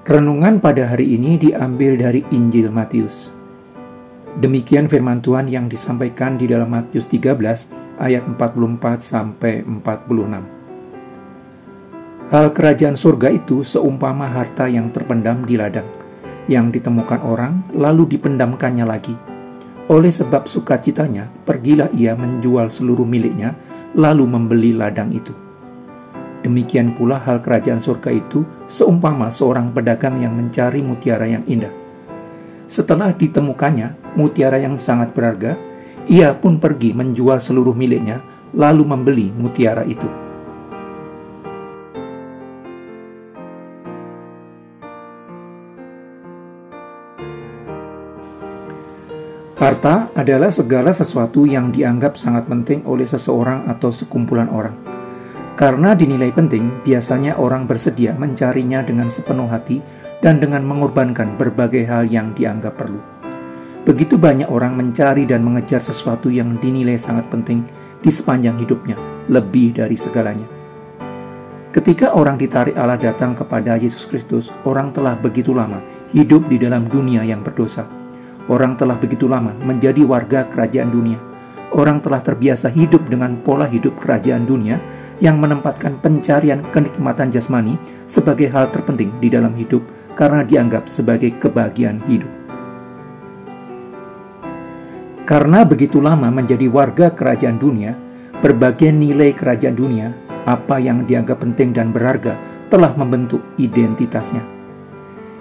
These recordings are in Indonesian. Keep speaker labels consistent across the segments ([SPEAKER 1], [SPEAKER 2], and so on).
[SPEAKER 1] Renungan pada hari ini diambil dari Injil Matius. Demikian firman Tuhan yang disampaikan di dalam Matius 13 ayat 44 sampai 46. Hal kerajaan surga itu seumpama harta yang terpendam di ladang, yang ditemukan orang lalu dipendamkannya lagi. Oleh sebab sukacitanya, pergilah ia menjual seluruh miliknya lalu membeli ladang itu. Demikian pula hal kerajaan surga itu seumpama seorang pedagang yang mencari mutiara yang indah. Setelah ditemukannya mutiara yang sangat berharga, ia pun pergi menjual seluruh miliknya lalu membeli mutiara itu. Harta adalah segala sesuatu yang dianggap sangat penting oleh seseorang atau sekumpulan orang. Karena dinilai penting, biasanya orang bersedia mencarinya dengan sepenuh hati dan dengan mengorbankan berbagai hal yang dianggap perlu. Begitu banyak orang mencari dan mengejar sesuatu yang dinilai sangat penting di sepanjang hidupnya, lebih dari segalanya. Ketika orang ditarik Allah datang kepada Yesus Kristus, orang telah begitu lama hidup di dalam dunia yang berdosa. Orang telah begitu lama menjadi warga kerajaan dunia. Orang telah terbiasa hidup dengan pola hidup kerajaan dunia yang menempatkan pencarian kenikmatan jasmani sebagai hal terpenting di dalam hidup karena dianggap sebagai kebahagiaan hidup. Karena begitu lama menjadi warga kerajaan dunia, berbagai nilai kerajaan dunia, apa yang dianggap penting dan berharga, telah membentuk identitasnya.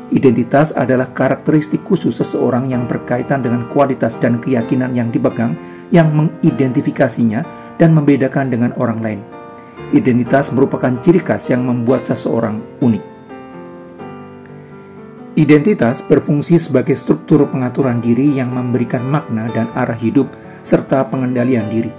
[SPEAKER 1] Identitas adalah karakteristik khusus seseorang yang berkaitan dengan kualitas dan keyakinan yang dipegang, yang mengidentifikasinya dan membedakan dengan orang lain. Identitas merupakan ciri khas yang membuat seseorang unik. Identitas berfungsi sebagai struktur pengaturan diri yang memberikan makna dan arah hidup serta pengendalian diri.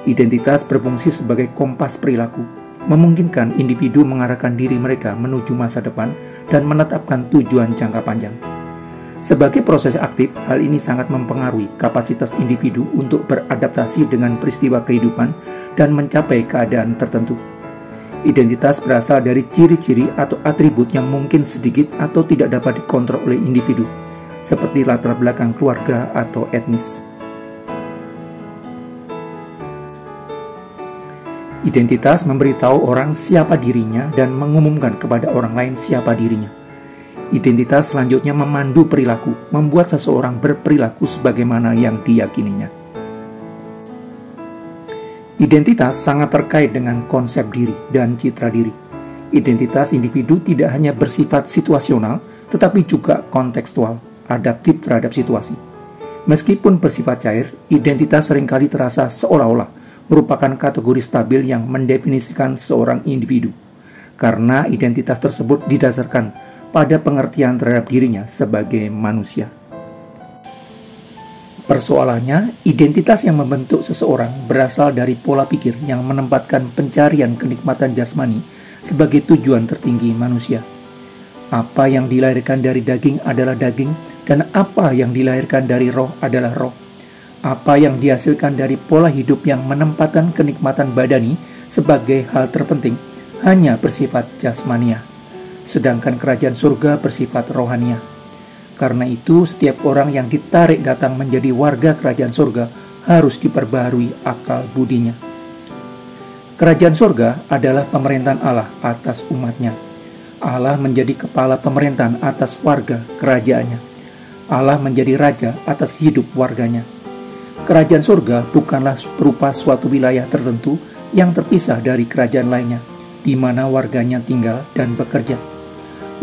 [SPEAKER 1] Identitas berfungsi sebagai kompas perilaku, memungkinkan individu mengarahkan diri mereka menuju masa depan dan menetapkan tujuan jangka panjang. Sebagai proses aktif, hal ini sangat mempengaruhi kapasitas individu untuk beradaptasi dengan peristiwa kehidupan dan mencapai keadaan tertentu. Identitas berasal dari ciri-ciri atau atribut yang mungkin sedikit atau tidak dapat dikontrol oleh individu, seperti latar belakang keluarga atau etnis. Identitas memberitahu orang siapa dirinya dan mengumumkan kepada orang lain siapa dirinya. Identitas selanjutnya memandu perilaku, membuat seseorang berperilaku sebagaimana yang diyakininya. Identitas sangat terkait dengan konsep diri dan citra diri. Identitas individu tidak hanya bersifat situasional, tetapi juga kontekstual, adaptif terhadap situasi. Meskipun bersifat cair, identitas seringkali terasa seolah-olah merupakan kategori stabil yang mendefinisikan seorang individu, karena identitas tersebut didasarkan pada pengertian terhadap dirinya sebagai manusia. Persoalannya, identitas yang membentuk seseorang berasal dari pola pikir yang menempatkan pencarian kenikmatan jasmani sebagai tujuan tertinggi manusia. Apa yang dilahirkan dari daging adalah daging, dan apa yang dilahirkan dari roh adalah roh. Apa yang dihasilkan dari pola hidup yang menempatkan kenikmatan badani sebagai hal terpenting hanya bersifat jasmania, sedangkan kerajaan surga bersifat rohania. Karena itu, setiap orang yang ditarik datang menjadi warga kerajaan surga harus diperbaharui akal budinya. Kerajaan surga adalah pemerintahan Allah atas umatnya. Allah menjadi kepala pemerintahan atas warga kerajaannya. Allah menjadi raja atas hidup warganya. Kerajaan surga bukanlah berupa suatu wilayah tertentu yang terpisah dari kerajaan lainnya, di mana warganya tinggal dan bekerja.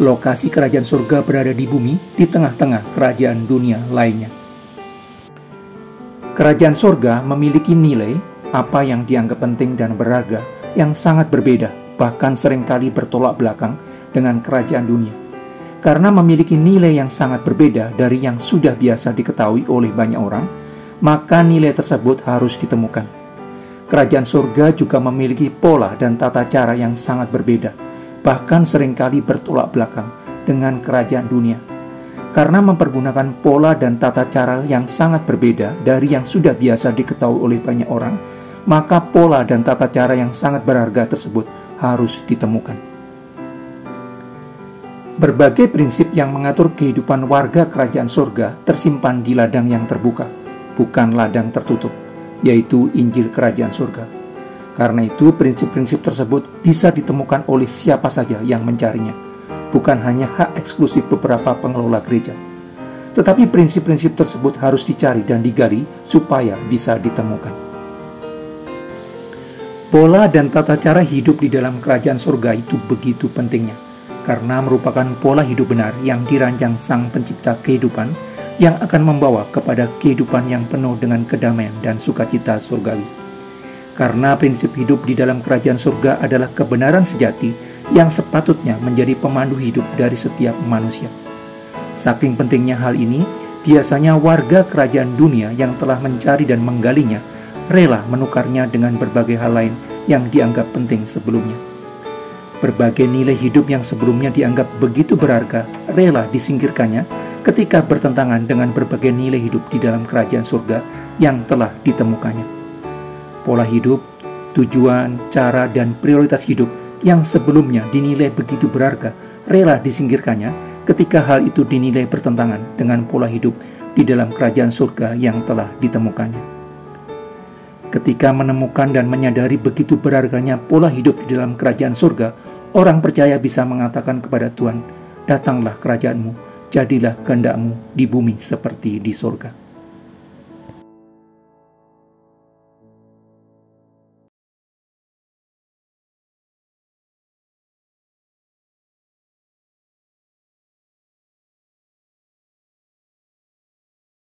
[SPEAKER 1] Lokasi kerajaan surga berada di bumi, di tengah-tengah kerajaan dunia lainnya. Kerajaan surga memiliki nilai, apa yang dianggap penting dan berharga, yang sangat berbeda, bahkan seringkali bertolak belakang dengan kerajaan dunia. Karena memiliki nilai yang sangat berbeda dari yang sudah biasa diketahui oleh banyak orang, maka nilai tersebut harus ditemukan. Kerajaan surga juga memiliki pola dan tata cara yang sangat berbeda, bahkan seringkali bertolak belakang dengan kerajaan dunia. Karena mempergunakan pola dan tata cara yang sangat berbeda dari yang sudah biasa diketahui oleh banyak orang, maka pola dan tata cara yang sangat berharga tersebut harus ditemukan. Berbagai prinsip yang mengatur kehidupan warga kerajaan surga tersimpan di ladang yang terbuka, bukan ladang tertutup, yaitu Injil Kerajaan Surga. Karena itu, prinsip-prinsip tersebut bisa ditemukan oleh siapa saja yang mencarinya, bukan hanya hak eksklusif beberapa pengelola gereja. Tetapi prinsip-prinsip tersebut harus dicari dan digali supaya bisa ditemukan. Pola dan tata cara hidup di dalam kerajaan surga itu begitu pentingnya, karena merupakan pola hidup benar yang dirancang Sang Pencipta kehidupan yang akan membawa kepada kehidupan yang penuh dengan kedamaian dan sukacita surgawi. Karena prinsip hidup di dalam kerajaan surga adalah kebenaran sejati yang sepatutnya menjadi pemandu hidup dari setiap manusia. Saking pentingnya hal ini, biasanya warga kerajaan dunia yang telah mencari dan menggalinya rela menukarnya dengan berbagai hal lain yang dianggap penting sebelumnya. Berbagai nilai hidup yang sebelumnya dianggap begitu berharga rela disingkirkannya ketika bertentangan dengan berbagai nilai hidup di dalam kerajaan surga yang telah ditemukannya. Pola hidup, tujuan, cara, dan prioritas hidup yang sebelumnya dinilai begitu berharga rela disingkirkannya ketika hal itu dinilai bertentangan dengan pola hidup di dalam kerajaan surga yang telah ditemukannya. Ketika menemukan dan menyadari begitu berharganya pola hidup di dalam kerajaan surga, orang percaya bisa mengatakan kepada Tuhan, "Datanglah kerajaanmu, jadilah kehendak-Mu di bumi seperti di surga."